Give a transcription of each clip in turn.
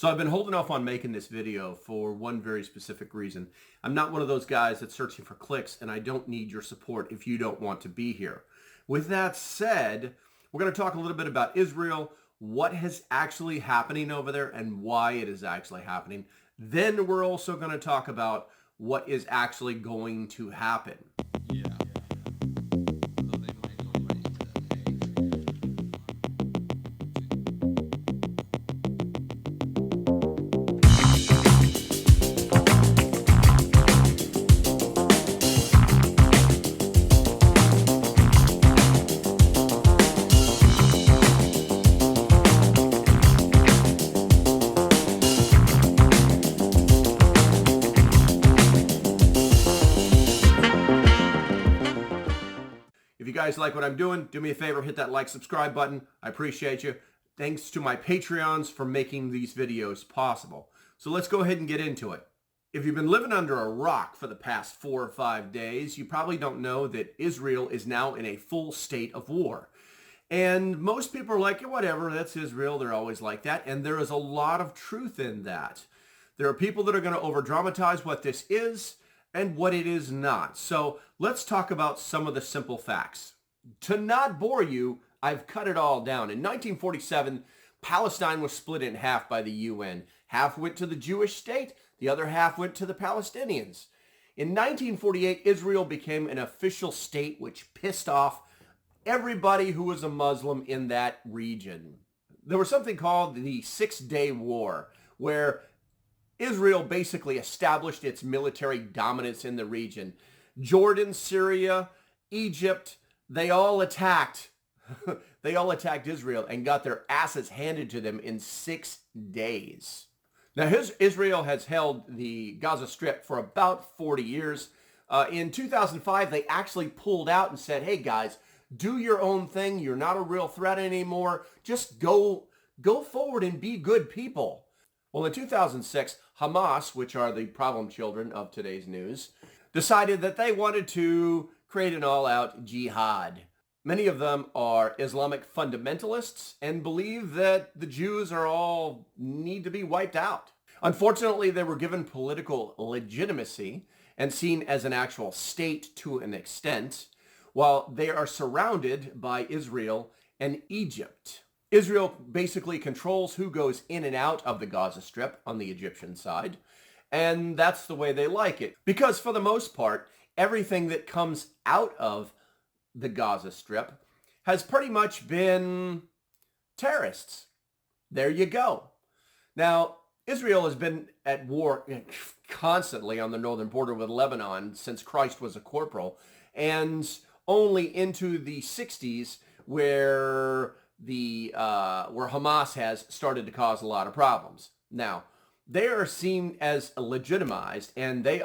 So I've been holding off on making this video for one very specific reason. I'm not one of those guys that's searching for clicks, and I don't need your support if you don't want to be here. With that said, we're going to talk a little bit about Israel, what is actually happening over there, and why it is actually happening. Then we're also going to talk about what is actually going to happen. Yeah. Though they might go right into that. If you guys like what I'm doing, do me a favor, hit that like, subscribe button. I appreciate you. Thanks to my Patreons for making these videos possible. So let's go ahead and get into it. If you've been living under a rock for the past 4 or 5 days, you probably don't know that Israel is now in a full state of war. And most people are like, yeah, whatever, that's Israel. They're always like that. And there is a lot of truth in that. There are people that are going to over-dramatize what this is and what it is not. So let's talk about some of the simple facts. To not bore you, I've cut it all down. In 1947, Palestine was split in half by the UN. Half went to the Jewish state, the other half went to the Palestinians. In 1948, Israel became an official state, which pissed off everybody who was a Muslim in that region. There was something called the 6-Day War, where Israel basically established its military dominance in the region. Jordan, Syria, Egypt, they all attacked. They all attacked Israel and got their asses handed to them in 6 days. Now, Israel has held the Gaza Strip for about 40 years. In 2005, they actually pulled out and said, hey guys, do your own thing. You're not a real threat anymore. Just go forward and be good people. Well, in 2006, Hamas, which are the problem children of today's news, decided that they wanted to create an all-out jihad. Many of them are Islamic fundamentalists and believe that the Jews need to be wiped out. Unfortunately, they were given political legitimacy and seen as an actual state to an extent, while they are surrounded by Israel and Egypt. Israel basically controls who goes in and out of the Gaza Strip on the Egyptian side, and that's the way they like it. Because for the most part, everything that comes out of the Gaza Strip has pretty much been terrorists. There you go. Now, Israel has been at war constantly on the northern border with Lebanon since Christ was a corporal, and only into the 60s where Hamas has started to cause a lot of problems. Now, they are seen as legitimized, and they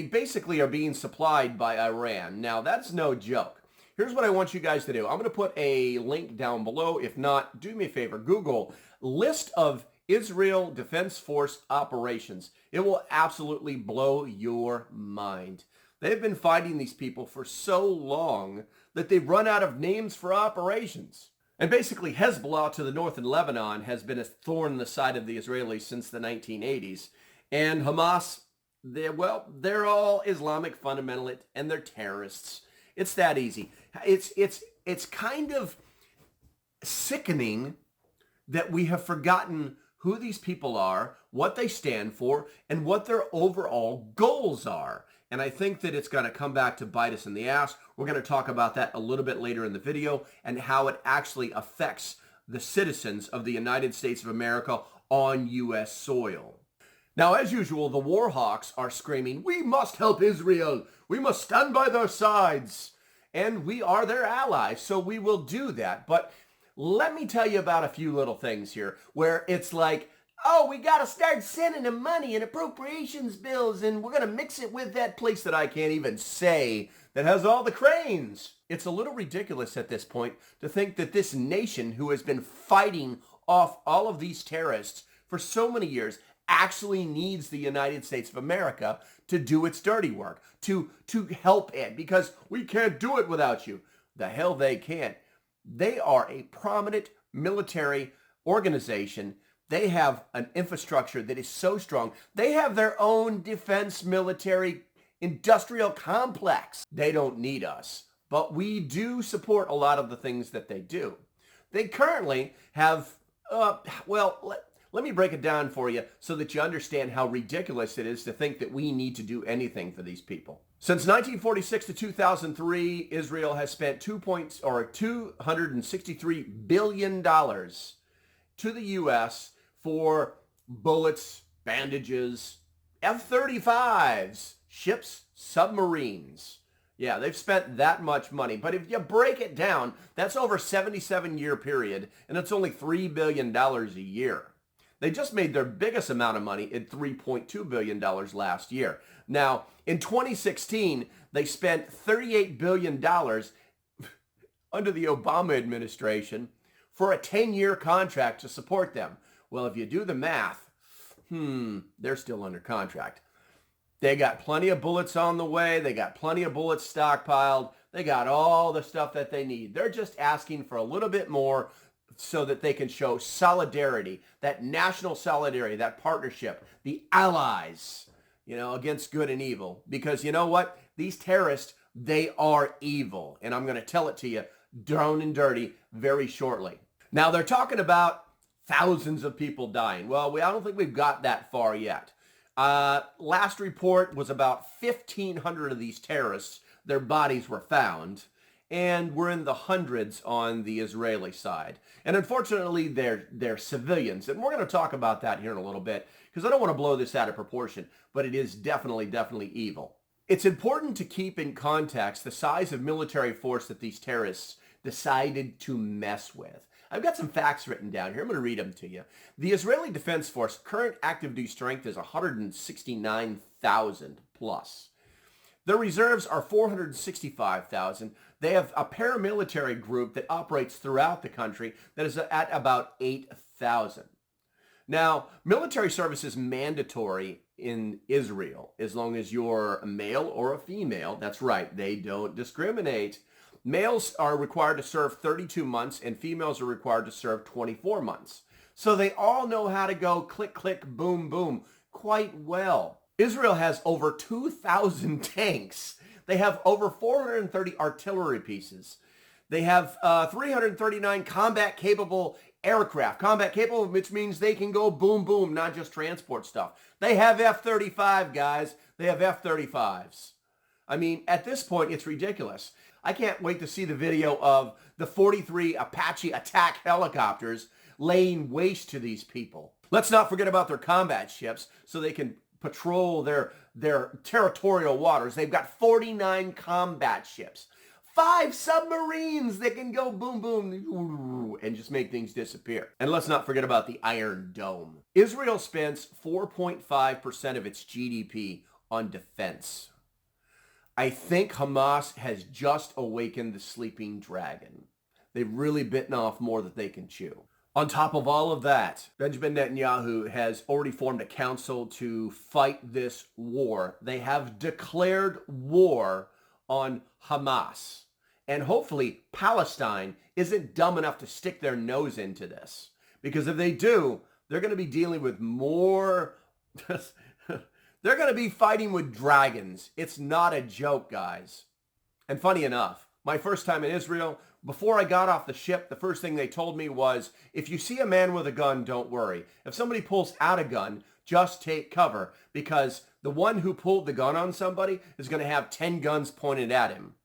basically are being supplied by Iran. Now, that's no joke. Here's what I want you guys to do. I'm going to put a link down below. If not, do me a favor. Google list of Israel Defense Force operations. It will absolutely blow your mind. They've been fighting these people for so long that they've run out of names for operations. And basically, Hezbollah to the north in Lebanon has been a thorn in the side of the Israelis since the 1980s. And Hamas, they're all Islamic fundamentalists and they're terrorists. It's that easy. It's kind of sickening that we have forgotten who these people are, what they stand for, and what their overall goals are. And I think that it's going to come back to bite us in the ass. We're going to talk about that a little bit later in the video and how it actually affects the citizens of the United States of America on U.S. soil. Now, as usual, the war hawks are screaming, we must help Israel. We must stand by their sides. And we are their allies, so we will do that. But let me tell you about a few little things here where it's like, oh, we got to start sending them money and appropriations bills, and we're going to mix it with that place that I can't even say that has all the cranes. It's a little ridiculous at this point to think that this nation who has been fighting off all of these terrorists for so many years actually needs the United States of America to do its dirty work, to help it, because we can't do it without you. The hell they can't. They are a prominent military organization They have an infrastructure that is so strong. They have their own defense military industrial complex. They don't need us, but we do support a lot of the things that they do. They currently have, let me break it down for you so that you understand how ridiculous it is to think that we need to do anything for these people. Since 1946 to 2003, Israel has spent $263 billion to the U.S. for bullets, bandages, F-35s, ships, submarines. Yeah, they've spent that much money. But if you break it down, that's over a 77-year period, and it's only $3 billion a year. They just made their biggest amount of money at $3.2 billion last year. Now, in 2016, they spent $38 billion under the Obama administration for a 10-year contract to support them. Well, if you do the math, they're still under contract. They got plenty of bullets on the way. They got plenty of bullets stockpiled. They got all the stuff that they need. They're just asking for a little bit more so that they can show solidarity, that national solidarity, that partnership, the allies, against good and evil. Because you know what? These terrorists, they are evil. And I'm going to tell it to you down and dirty very shortly. Now, they're talking about thousands of people dying. Well, I don't think we've got that far yet. Last report was about 1,500 of these terrorists. Their bodies were found, and we're in the hundreds on the Israeli side. And unfortunately, they're civilians. And we're going to talk about that here in a little bit, because I don't want to blow this out of proportion, but it is definitely evil. It's important to keep in context the size of military force that these terrorists decided to mess with. I've got some facts written down here. I'm going to read them to you. The Israeli Defense Force current active duty strength is 169,000 plus. Their reserves are 465,000. They have a paramilitary group that operates throughout the country that is at about 8,000. Now, military service is mandatory in Israel as long as you're a male or a female. That's right. They don't discriminate. Males are required to serve 32 months and females are required to serve 24 months. So they all know how to go click, click, boom, boom quite well. Israel has over 2,000 tanks. They have over 430 artillery pieces. They have 339 combat-capable aircraft. Combat-capable, which means they can go boom, boom, not just transport stuff. They have F-35, guys. They have F-35s. I mean, at this point, it's ridiculous. I can't wait to see the video of the 43 Apache attack helicopters laying waste to these people. Let's not forget about their combat ships so they can patrol their territorial waters. They've got 49 combat ships, 5 submarines that can go boom, boom, and just make things disappear. And let's not forget about the Iron Dome. Israel spends 4.5% of its GDP on defense. I think Hamas has just awakened the sleeping dragon. They've really bitten off more than they can chew. On top of all of that, Benjamin Netanyahu has already formed a council to fight this war. They have declared war on Hamas. And hopefully Palestine isn't dumb enough to stick their nose into this. Because if they do, they're going to be dealing with more... They're going to be fighting with dragons. It's not a joke, guys. And funny enough, my first time in Israel, before I got off the ship, the first thing they told me was, if you see a man with a gun, don't worry. If somebody pulls out a gun, just take cover, because the one who pulled the gun on somebody is going to have 10 guns pointed at him.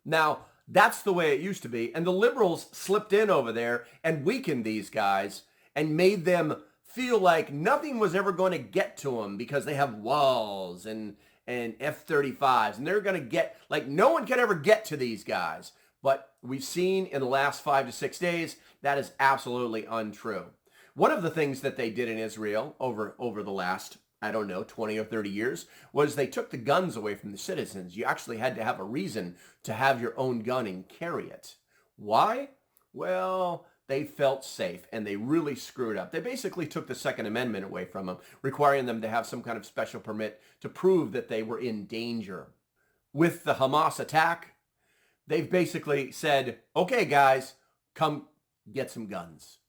Now, that's the way it used to be. And the liberals slipped in over there and weakened these guys and made them feel like nothing was ever going to get to them because they have walls and F-35s. And they're going to get, like, no one can ever get to these guys. But we've seen in the last 5 to 6 days, that is absolutely untrue. One of the things that they did in Israel over the last, 20 or 30 years, was they took the guns away from the citizens. You actually had to have a reason to have your own gun and carry it. Why? Well, they felt safe, and they really screwed up. They basically took the Second Amendment away from them, requiring them to have some kind of special permit to prove that they were in danger. With the Hamas attack, they've basically said, okay, guys, come get some guns.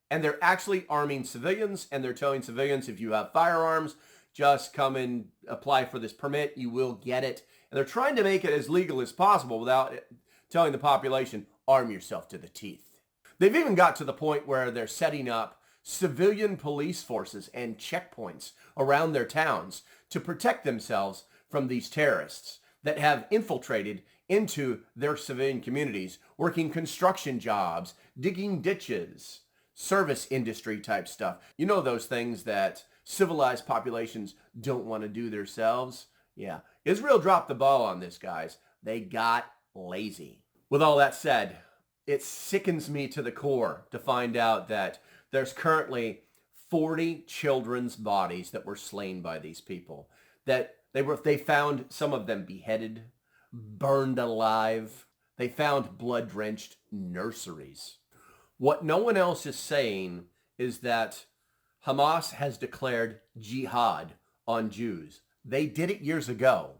And they're actually arming civilians, and they're telling civilians, if you have firearms, just come and apply for this permit. You will get it. And they're trying to make it as legal as possible without telling the population, arm yourself to the teeth. They've even got to the point where they're setting up civilian police forces and checkpoints around their towns to protect themselves from these terrorists that have infiltrated into their civilian communities, working construction jobs, digging ditches, service industry type stuff. You know, those things that civilized populations don't want to do themselves? Yeah, Israel dropped the ball on this, guys. They got lazy. With all that said, it sickens me to the core to find out that there's currently 40 children's bodies that were slain by these people. That they found some of them beheaded, burned alive. They found blood-drenched nurseries. What no one else is saying is that Hamas has declared jihad on Jews. They did it years ago.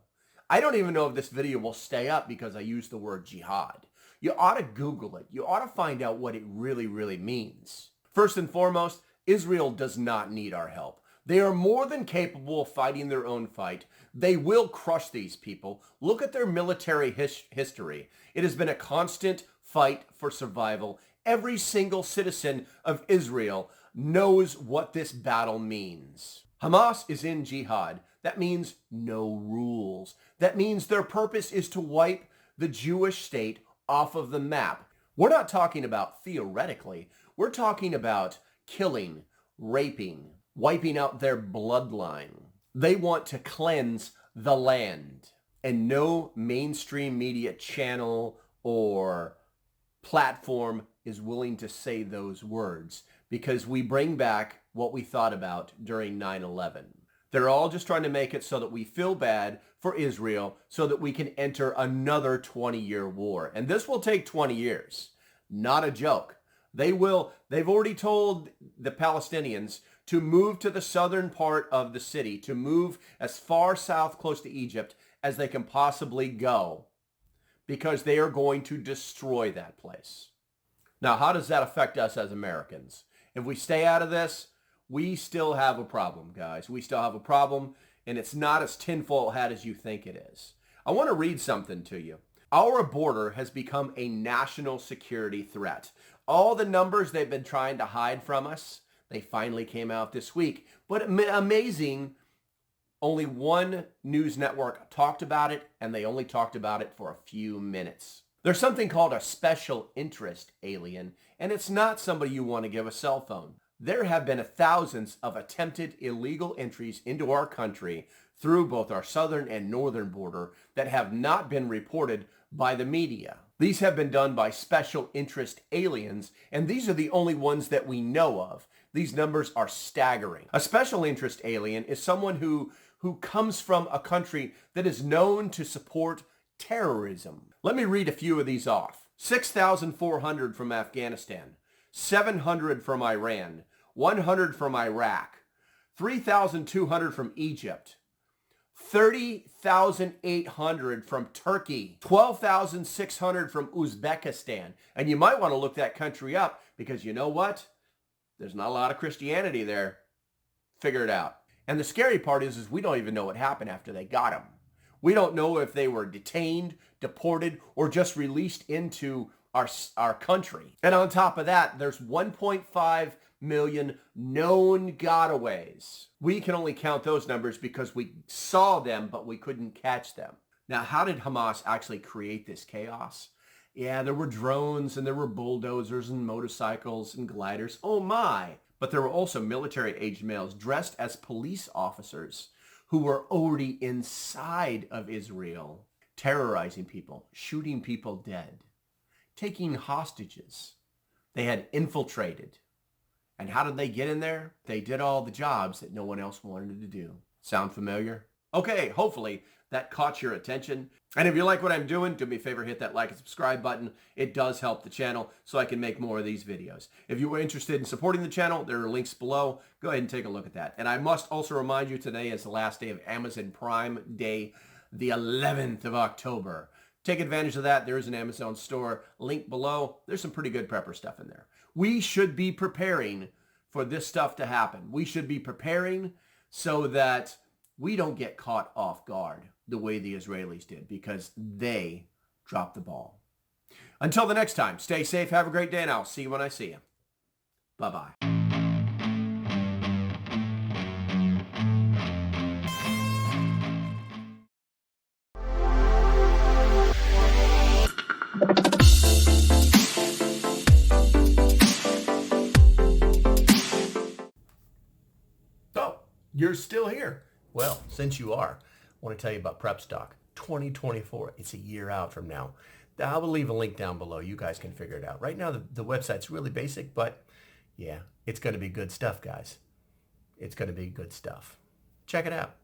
I don't even know if this video will stay up because I used the word jihad. You ought to Google it. You ought to find out what it really, really means. First and foremost, Israel does not need our help. They are more than capable of fighting their own fight. They will crush these people. Look at their military history. It has been a constant fight for survival. Every single citizen of Israel knows what this battle means. Hamas is in jihad. That means no rules. That means their purpose is to wipe the Jewish state off of the map. We're not talking about theoretically. We're talking about killing, raping, wiping out their bloodline. They want to cleanse the land. And no mainstream media channel or platform is willing to say those words because we bring back what we thought about during 9/11. They're all just trying to make it so that we feel bad for Israel so that we can enter another 20-year war. And this will take 20 years. Not a joke. They've already told the Palestinians to move to the southern part of the city, to move as far south close to Egypt as they can possibly go, because they are going to destroy that place. Now, how does that affect us as Americans? If we stay out of this, we still have a problem, guys. We still have a problem, and it's not as tinfoil hat as you think it is. I want to read something to you. Our border has become a national security threat. All the numbers they've been trying to hide from us, they finally came out this week. But amazing, only one news network talked about it, and they only talked about it for a few minutes. There's something called a special interest alien, and it's not somebody you want to give a cell phone. There have been thousands of attempted illegal entries into our country through both our southern and northern border that have not been reported by the media. These have been done by special interest aliens, and these are the only ones that we know of. These numbers are staggering. A special interest alien is someone who comes from a country that is known to support terrorism. Let me read a few of these off. 6,400 from Afghanistan, 700 from Iran, 100 from Iraq, 3,200 from Egypt, 30,800 from Turkey, 12,600 from Uzbekistan. And you might want to look that country up because you know what? There's not a lot of Christianity there. Figure it out. And the scary part is we don't even know what happened after they got them. We don't know if they were detained, deported, or just released into our country. And on top of that, there's 1.5 million known gotaways. We can only count those numbers because we saw them, but we couldn't catch them. Now, how did Hamas actually create this chaos? Yeah, there were drones and there were bulldozers and motorcycles and gliders. Oh my! But there were also military-aged males dressed as police officers who were already inside of Israel, terrorizing people, shooting people dead, taking hostages. They had infiltrated. And how did they get in there? They did all the jobs that no one else wanted to do. Sound familiar? Okay, hopefully that caught your attention. And if you like what I'm doing, do me a favor, hit that like and subscribe button. It does help the channel so I can make more of these videos. If you were interested in supporting the channel, there are links below. Go ahead and take a look at that. And I must also remind you, today is the last day of Amazon Prime Day, the 11th of October. Take advantage of that. There is an Amazon store. Link below. There's some pretty good prepper stuff in there. We should be preparing for this stuff to happen. We should be preparing so that we don't get caught off guard the way the Israelis did, because they dropped the ball. Until the next time, stay safe, have a great day, and I'll see you when I see you. Bye-bye. Oh, you're still here. Well, since you are, I want to tell you about Prep Stock 2024. It's a year out from now. I will leave a link down below. You guys can figure it out. Right now, the website's really basic, but yeah, it's going to be good stuff, guys. It's going to be good stuff. Check it out.